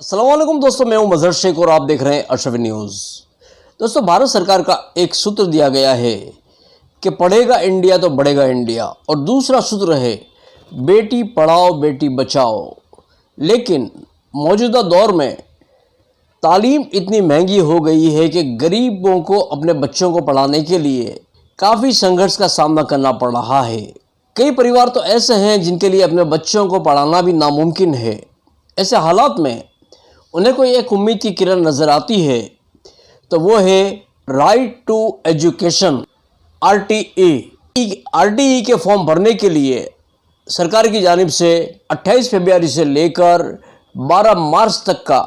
अस्सलाम वालेकुम दोस्तों, मैं हूं मजहर शेख और आप देख रहे हैं अशरफ न्यूज़। दोस्तों, भारत सरकार का एक सूत्र दिया गया है कि पढ़ेगा इंडिया तो बढ़ेगा इंडिया, और दूसरा सूत्र है बेटी पढ़ाओ बेटी बचाओ। लेकिन मौजूदा दौर में तालीम इतनी महंगी हो गई है कि गरीबों को अपने बच्चों को पढ़ाने के लिए काफ़ी संघर्ष का सामना करना पड़ रहा है। कई परिवार तो ऐसे हैं जिनके लिए अपने बच्चों को पढ़ाना भी नामुमकिन है। ऐसे हालात में उन्हें कोई एक उम्मीद की किरण नज़र आती है, तो वो है राइट टू एजुकेशन आरटीई के फॉर्म भरने के लिए सरकार की जानिब से 28 फरवरी से लेकर 12 मार्च तक का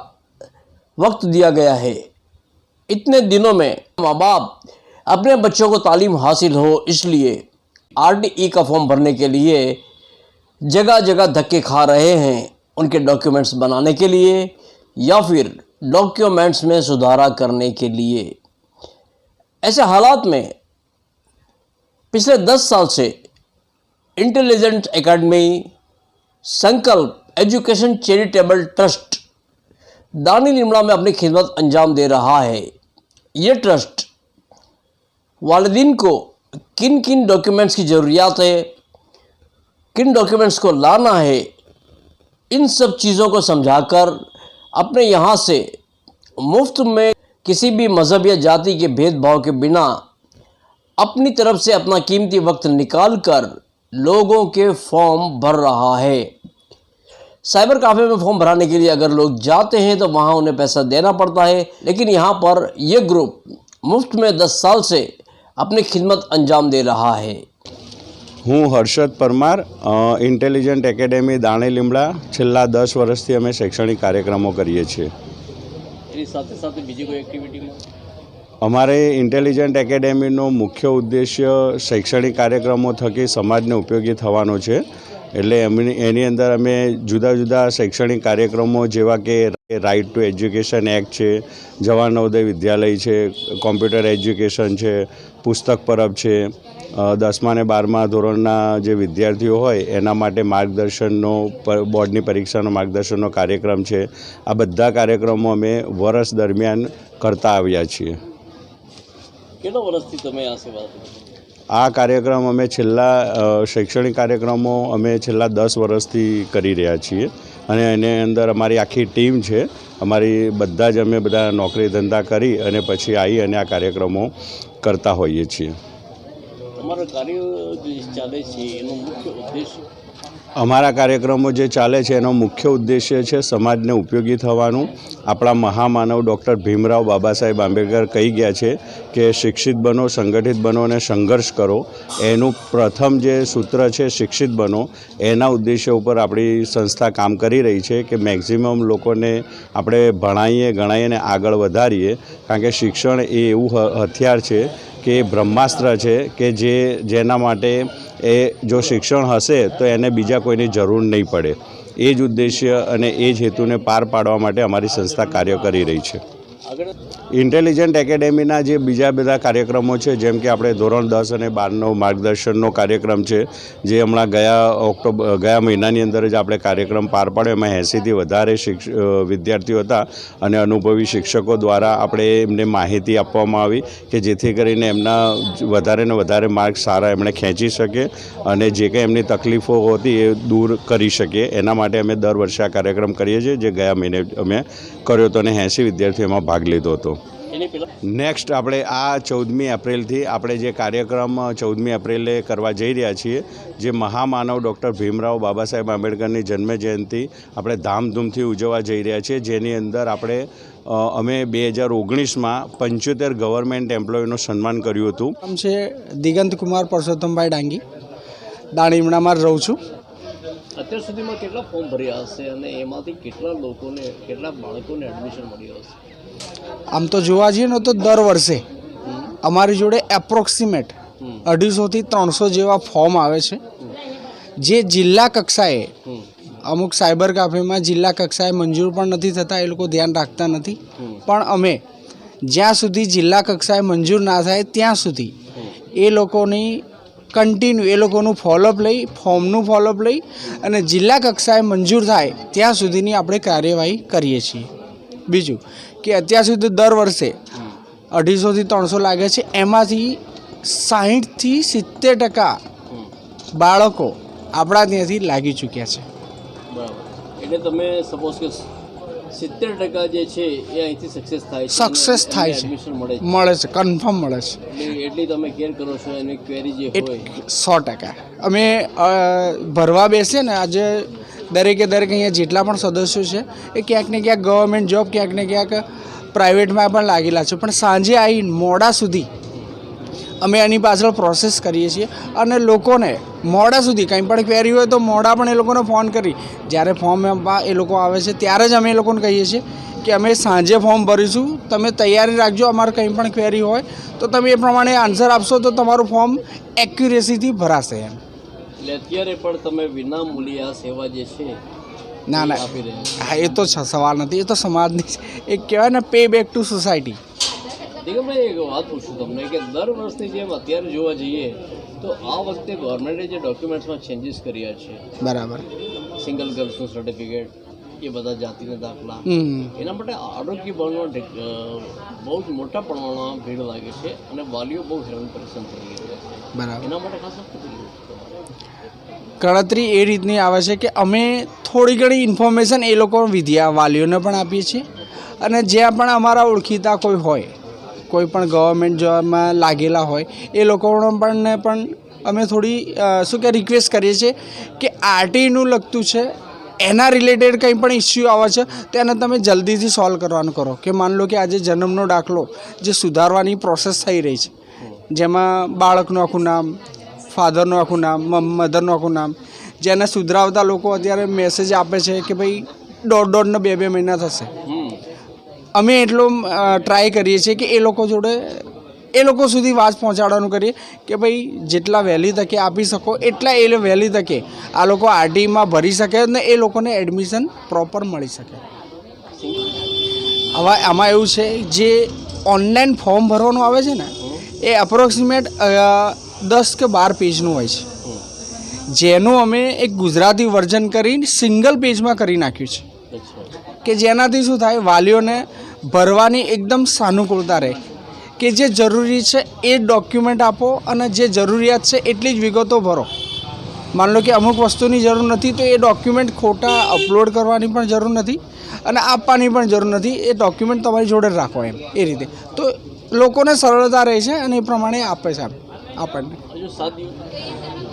वक्त दिया गया है। इतने दिनों में माँ बाप अपने बच्चों को तालीम हासिल हो, इसलिए आरटीई का फॉर्म भरने के लिए जगह जगह धक्के खा रहे हैं, उनके डॉक्यूमेंट्स बनाने के लिए या फिर डॉक्यूमेंट्स में सुधारा करने के लिए। ऐसे हालात में पिछले 10 साल से इंटेलिजेंट एकेडमी, संकल्प एजुकेशन चैरिटेबल ट्रस्ट दानी लिमड़ा में अपनी खिदमत अंजाम दे रहा है। ये ट्रस्ट वालिदीन को किन किन डॉक्यूमेंट्स की ज़रूरियात है, किन डॉक्यूमेंट्स को लाना है, इन सब चीज़ों को समझाकर अपने यहाँ से मुफ्त में किसी भी मज़हब या जाति के भेदभाव के बिना अपनी तरफ से अपना कीमती वक्त निकाल कर लोगों के फॉर्म भर रहा है। साइबर काफ़े में फॉर्म भराने के लिए अगर लोग जाते हैं तो वहाँ उन्हें पैसा देना पड़ता है, लेकिन यहाँ पर यह ग्रुप मुफ्त में 10 साल से अपनी खिदमत अंजाम दे रहा है। હું હર્ષદ પરમાર, ઇન્ટેલિજન્ટ એકેડેમી દાણી લીમડા છેલ્લા 10 વર્ષથી અમે શૈક્ષણિક કાર્યક્રમો કરીએ છીએ। એની સાથે સાથે બીજી કોઈ એક્ટિવિટીમાં અમારે ઇન્ટેલિજન્ટ એકેડેમીનો મુખ્ય ઉદ્દેશ્ય શૈક્ષણિક કાર્યક્રમો થકી સમાજને ઉપયોગી થવાનો છે। એટલે એની અંદર અમે જુદા જુદા શૈક્ષણિક કાર્યક્રમો જેવા કે રાઇટ ટુ એજ્યુકેશન એક્ટ છે, જવાહર નવોદય વિદ્યાલય છે, કોમ્પ્યુટર એજ્યુકેશન છે, પુસ્તક પરબ છે, 10મા અને 12મા ધોરણના જે વિદ્યાર્થીઓ હોય એના માટે માર્ગદર્શનનો બોર્ડની પરીક્ષાનો માર્ગદર્શનનો કાર્યક્રમ છે। આ બધા કાર્યક્રમો અમે વર્ષ દરમિયાન કરતા આવ્યા છીએ। કેટલા વર્ષથી તમે આ સેવા આપો છો? આ કાર્યક્રમ અમે છેલ્લા શૈક્ષણિક કાર્યક્રમો અમે છેલ્લા 10 વર્ષથી કરી રહ્યા છીએ અને એની અંદર અમારી આખી ટીમ છે। અમારી બધા જ અમે બધા નોકરી ધંધા કરી અને પછી આવી અને આ કાર્યક્રમો કરતા હોઈએ છીએ। તમારા કાર્ય જે ચાલે છે એનો મુખ્ય ઉદ્દેશ્ય? અમારા કાર્યક્રમો જે ચાલે છે એનો મુખ્ય ઉદ્દેશ્ય છે સમાજને ઉપયોગી થવાનું। આપણા મહામાનવ ડૉક્ટર ભીમરાવ બાબા સાહેબ આંબેડકર કહી ગયા છે કે શિક્ષિત બનો, સંગઠિત બનો અને સંઘર્ષ કરો। એનું પ્રથમ જે સૂત્ર છે શિક્ષિત બનો, એના ઉદ્દેશ્ય ઉપર આપણી સંસ્થા કામ કરી રહી છે કે મેક્સિમમ લોકોને આપણે ભણાવીએ, ગણાવીએ અને આગળ વધારીએ। કારણ કે શિક્ષણ એ એવું હથિયાર છે કે બ્રહ્માસ્ત્ર છે કે જેના માટે એ જો શિક્ષણ હશે તો એને બીજા કોઈની જરૂર નહીં પડે। એ જ ઉદ્દેશ્ય અને એ જ હેતુને પાર પાડવા માટે અમારી સંસ્થા કાર્ય કરી રહી છે। ઇન્ટેલિજન્ટ એકેડેમીના જે બીજા બધા કાર્યક્રમો છે, જેમ કે આપણે ધોરણ 10 અને 12નો માર્ગદર્શનનો કાર્યક્રમ છે, જે હમણાં ગયા મહિનાની અંદર જ આપણે કાર્યક્રમ પાર પાડ્યો। એમાં 80થી વધારે વિદ્યાર્થીઓ હતા અને અનુભવી શિક્ષકો દ્વારા આપણે એમને માહિતી આપવામાં આવી કે જેથી કરીને એમના વધારે ને વધારે માર્ક્સ સારા એમણે ખેંચી શકે અને જે કંઈ એમની તકલીફો હતી એ દૂર કરી શકે। એના માટે અમે દર વર્ષે આ કાર્યક્રમ કરીએ છીએ, જે ગયા મહિને અમે કર્યો હતો અને 80 વિદ્યાર્થીઓ એમાં ભાગ લીધો હતો। નેક્સ્ટ આપણે આ 14મી એપ્રિલથી આપણે જે કાર્યક્રમ 14મી એપ્રિલે કરવા જઈ રહ્યા છીએ, જે મહામાનવ ડૉક્ટર ભીમરાવ બાબા સાહેબ આંબેડકરની જન્મજયંતિ આપણે ધામધૂમથી ઉજવવા જઈ રહ્યા છીએ। જેની અંદર આપણે અમે 2019માં 75 ગવર્મેન્ટ એમ્પ્લોયનું સન્માન કર્યું હતું। નામ છે દિગંત કુમાર પરસોત્તમભાઈ ડાંગી, દાણીમડામાં રહું છું। અત્યાર સુધીમાં કેટલા ફોર્મ ભર્યા હશે અને એમાંથી કેટલા બાળકોને એડમિશન મળ્યું હશે? આમ તો જોવા જઈએ ને તો દર વર્ષે અમારી જોડે એપ્રોક્સિમેટ 250થી 300 જેવા ફોર્મ આવે છે, જે જિલ્લા કક્ષાએ અમુક સાયબર કાફેમાં જિલ્લા કક્ષાએ મંજૂર પણ નથી થતા, એ લોકો ધ્યાન રાખતા નથી। પણ અમે જ્યાં સુધી જિલ્લા કક્ષાએ મંજૂર ના થાય ત્યાં સુધી એ લોકોની કન્ટિન્યુ એ લોકોનું ફોલોઅપ લઈ, ફોર્મનું ફોલોઅપ લઈ અને જિલ્લા કક્ષાએ મંજૂર થાય ત્યાં સુધીની આપણે કાર્યવાહી કરીએ છીએ. બીજું કે અત્યાર સુધી દર વર્ષે 250 થી 300 લાગે છે, એમાંથી 60 થી 70% બાળકો આપણા ત્યાંથી લાગી ચૂક્યા છે. બરાબર. એટલે તમે સપોઝ કે 70% જે છે એ અહીંથી સક્સેસ થાય છે, સક્સેસ થાય છે, એડમિશન મળે છે, મળે છે, કન્ફર્મ મળે છે. એટલી તમે કેર કરો છો એની ક્વેરી જે હોય 100%. અમે ભરવા બેસીએ ને, આજે દરેક અહીંયા જેટલા પણ સદસ્યો છે એ ક્યાંક ને ક્યાંક ગવર્મેન્ટ જોબ, ક્યાંક ને ક્યાંક પ્રાઇવેટમાં પણ લાગેલા છે, પણ સાંજે આવીને મોડા સુધી અમે એની પાછળ પ્રોસેસ કરીએ છીએ અને લોકોને મોડા સુધી કંઈ પણ ક્વેરી હોય તો મોડા પણ એ લોકોને ફોન કરી, જ્યારે ફોર્મ એ લોકો આવે છે ત્યારે જ અમે એ લોકોને કહીએ છીએ કે અમે સાંજે ફોર્મ ભરીશું, તમે તૈયારી રાખજો, અમારે કંઈ પણ ક્વેરી હોય તો તમે એ પ્રમાણે આન્સર આપશો તો તમારું ફોર્મ એક્યુરેસીથી ભરાશે એમ. એટલે અત્યારે પણ તમે વિના મૂલ્યે આ સેવા જે છે ના એ ના, આપી રહ્યા છો. હા, એ તો સવાલ નથી, એ તો સમાજની એક કહેવાય ને પે બેક ટુ સોસાયટી. દિગમભાઈ, એક વાત પૂછું તમને કે દર વર્ષની જેમ અત્યારે જોવા જઈએ તો આ વખતે ગવર્મેન્ટે જે ડોક્યુમેન્ટ્સમાં ચેન્જીસ કર્યા છે, બરાબર, સિંગલ ગર્લ્સનું સર્ટિફિકેટ, એ બધા જાતિના દાખલા, એના માટે આરોગ્ય ભવનમાં બહુ જ મોટા પ્રમાણમાં ભીડ લાગે છે અને વાલીઓ બહુ હેરાન પરેશાન થઈ રહ્યા છે. બરાબર. એના માટે ખાસ શું કર્યું? ગણતરી એ રીતની આવે છે કે અમે થોડી ઘણી ઇન્ફોર્મેશન એ લોકો વાલીઓને પણ આપીએ છીએ અને જ્યાં પણ અમારા ઓળખીતા કોઈ હોય, કોઈ પણ ગવર્મેન્ટ જોબમાં લાગેલા હોય એ લોકોને પણ અમે થોડી શું કે રિક્વેસ્ટ કરીએ છીએ કે આરટીનું લગતું છે, એના રિલેટેડ કંઈ પણ ઇસ્યુ આવે છે તો એને તમે જલ્દીથી સોલ્વ કરવાનું કરો. કે માન લો કે આજે જન્મનો દાખલો જે સુધારવાની પ્રોસેસ થઈ રહી છે, જેમાં બાળકનું આખું નામ, ફાધરનું આખું નામ, મધરનું આખું નામ, જેને સુધરાવતા લોકો અત્યારે મેસેજ આપે છે કે ભાઈ 1.5 ને 2 મહિના થશે. અમે એટલો ટ્રાય કરીએ છીએ કે એ લોકો જોડે, એ લોકો સુધી વાત પહોંચાડવાનું કરીએ કે ભાઈ જેટલા વહેલી તકે આપી શકો એટલા એ વહેલી તકે આ લોકો આરટીમાં ભરી શકે ને એ લોકોને એડમિશન પ્રોપર મળી શકે. હવે આમાં એવું છે, જે ઓનલાઈન ફોર્મ ભરવાનું આવે છે ને એ અપ્રોક્સિમેટ 10 કે 12 પેજનું હોય છે, જેનું અમે એક ગુજરાતી વર્ઝન કરીને સિંગલ પેજમાં કરી નાખ્યું છે કે જેનાથી શું થાય, વાલીઓને ભરવાની એકદમ સાનુકૂળતા રહે કે જે જરૂરી છે એ ડોક્યુમેન્ટ આપો અને જે જરૂરિયાત છે એટલી જ વિગતો ભરો. માન લો કે અમુક વસ્તુની જરૂર નથી તો એ ડોક્યુમેન્ટ ખોટા અપલોડ કરવાની પણ જરૂર નથી અને આપવાની પણ જરૂર નથી, એ ડોક્યુમેન્ટ તમારી જોડે રાખો એમ, એ રીતે તો લોકોને સરળતા રહે છે અને એ પ્રમાણે આપે છે આપણને.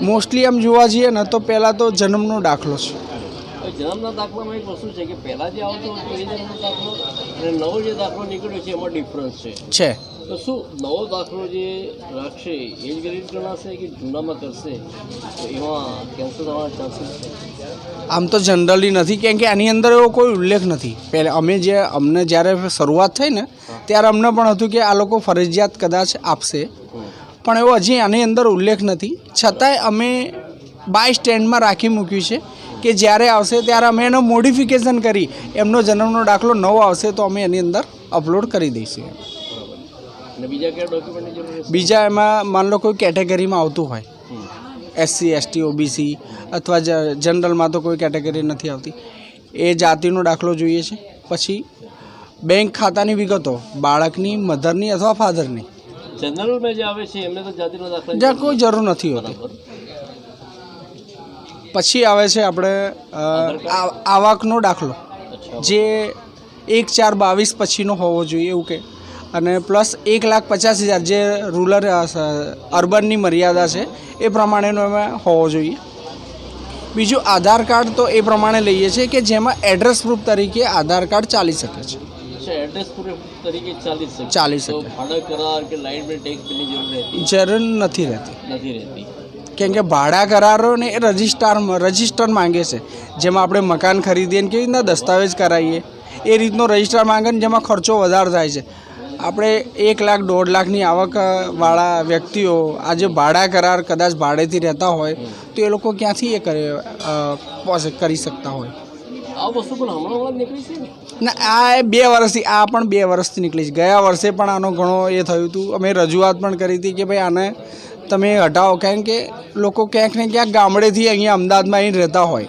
મોસ્ટલી આમ જોવા જઈએ ને તો પહેલાં તો જન્મનો દાખલો છે. જન્મના દાખલામાં એક વસ્તુ છે કે પહેલાં જે આવતો હતો એ જન્મનો દાખલો અને નવો જે દાખલો નીકળ્યો છે એમાં ડિફરન્સ છે. તો શું નવો દાખલો જે રાખશે એ જ વેલિડ ગણાશે કે જૂનામાં કરશે તો એમાં કેન્સલ થવાના ચાન્સીસ છે? આમ તો જનરલી નથી, કેમ કે આની અંદર એવો કોઈ ઉલ્લેખ નથી. પહેલાં અમને જ્યારે શરૂઆત થઈ ને ત્યારે અમને પણ હતું કે આ લોકો ફરજિયાત કદાચ આપશે, પણ એવો હજી આની અંદર ઉલ્લેખ નથી. છતાંય અમે બાય સ્ટેન્ડમાં રાખી મૂક્યું છે કે જ્યારે આવશે ત્યારે અમે એનો મોડિફિકેશન કરી એમનો જન્મનો દાખલો નવો આવશે તો અમે એની અંદર અપલોડ કરી દઈશું. અને બીજા કયા ડોક્યુમેન્ટની જરૂર છે? બીજા એમાં માન લો કોઈ કેટેગરીમાં આવતું હોય, SC ST OBC અથવા જનરલમાં તો કોઈ કેટેગરી નથી આવતી, એ જાતિનો દાખલો જોઈએ છે. પછી બેંક ખાતાની વિગતો બાળકની, મધરની અથવા ફાધરની. જનરલમાં જે આવે છે એમને તો જાતિનો દાખલા જ્યાં કોઈ જરૂર નથી હોતી. પછી આવે છે આપણે આવકનો દાખલો, જે 1/4/22 પછીનો હોવો જોઈએ એવું કે, અને પ્લસ 1,50,000 જે રૂરલ અર્બનની મર્યાદા છે એ પ્રમાણેનો એમાં હોવો જોઈએ. બીજું આધાર કાર્ડ તો એ પ્રમાણે લઈએ છીએ કે જેમાં એડ્રેસ પ્રૂફ તરીકે આધાર કાર્ડ ચાલી શકે છે. એડ્રેસ પ્રૂફ તરીકે ચાલી શકે. ભાડા કરાર કે લાઇટ બિલ ટેક્સ બિલની જરૂર નથી રહેતી. કેમ કે ભાડા કરારોને એ રજિસ્ટર માંગે છે, જેમાં આપણે મકાન ખરીદીએ ને કેવી રીતના દસ્તાવેજ કરાવીએ એ રીતનો રજિસ્ટર માંગે ને જેમાં ખર્ચો વધારે થાય છે. આપણે 1 લાખ 1.5 લાખની આવકવાળા વ્યક્તિઓ આજે ભાડા કરાર કદાચ ભાડેથી રહેતા હોય તો એ લોકો ક્યાંથી એ કરી શકતા હોય? આ વસ્તુ પણ હમણાં નીકળી છે ના, આ 2 વર્ષથી, આ પણ 2 વર્ષથી નીકળી છે. ગયા વર્ષે પણ આનો ઘણો એ થયું હતું, અમે રજૂઆત પણ કરી હતી કે ભાઈ આને તમે હટાવો, કારણ કે લોકો ક્યાંક ને ક્યાંક ગામડેથી અહીંયા અમદાવાદમાં અહીં રહેતા હોય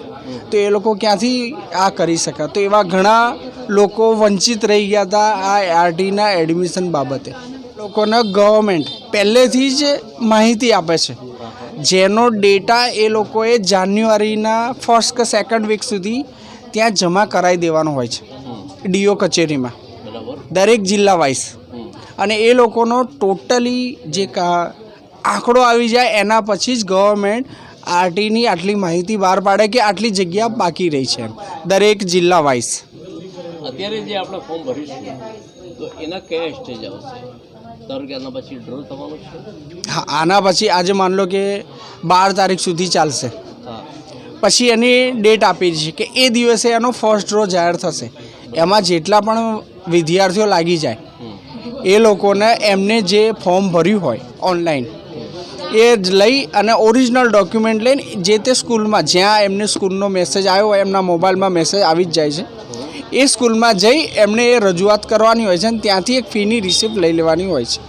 તો એ લોકો ક્યાંથી આ કરી શકે. તો એવા ઘણા લોકો વંચિત રહી ગયા હતા આ આરટીના એડમિશન બાબતે. લોકોને ગવર્મેન્ટ પહેલેથી જ માહિતી આપે છે, જેનો ડેટા એ લોકોએ જાન્યુઆરીના ફર્સ્ટ કે સેકન્ડ વીક સુધી ત્યાં જમા કરાવી દેવાનો હોય છે ડીઓ કચેરીમાં, દરેક જિલ્લા વાઇઝ. અને એ લોકોનો ટોટલી જે આંકડો આવી જાય એના પછી જ ગવર્મેન્ટ આરટીની આટલી માહિતી બહાર પાડે કે આટલી જગ્યા બાકી રહી છે દરેક જિલ્લા વાઇઝ. અત્યારે જે આપણે ફોર્મ ભરીશું તો એના કયા સ્ટેજ આવશે? ધારો કે આના પછી ડ્રો થવાનું છે? હા, આના પછી આજે માન લો કે 12 તારીખ સુધી ચાલશે, પછી એની ડેટ આપી છે કે એ દિવસે એનો ફર્સ્ટ ડ્રો જાહેર થશે. એમાં જેટલા પણ વિદ્યાર્થીઓ લાગી જાય એ લોકોને એમને જે ફોર્મ ભર્યું હોય ઓનલાઈન એ જ લઈ અને ઓરિજિનલ ડોક્યુમેન્ટ લઈને જે તે સ્કૂલમાં જ્યાં એમને સ્કૂલનો મેસેજ આવ્યો હોય એમના મોબાઈલમાં મેસેજ આવી જ જાય છે એ સ્કૂલમાં જઈ એમને એ રજૂઆત કરવાની હોય છે અને ત્યાંથી એક ફીની રિસિપ્ટ લઈ લેવાની હોય છે.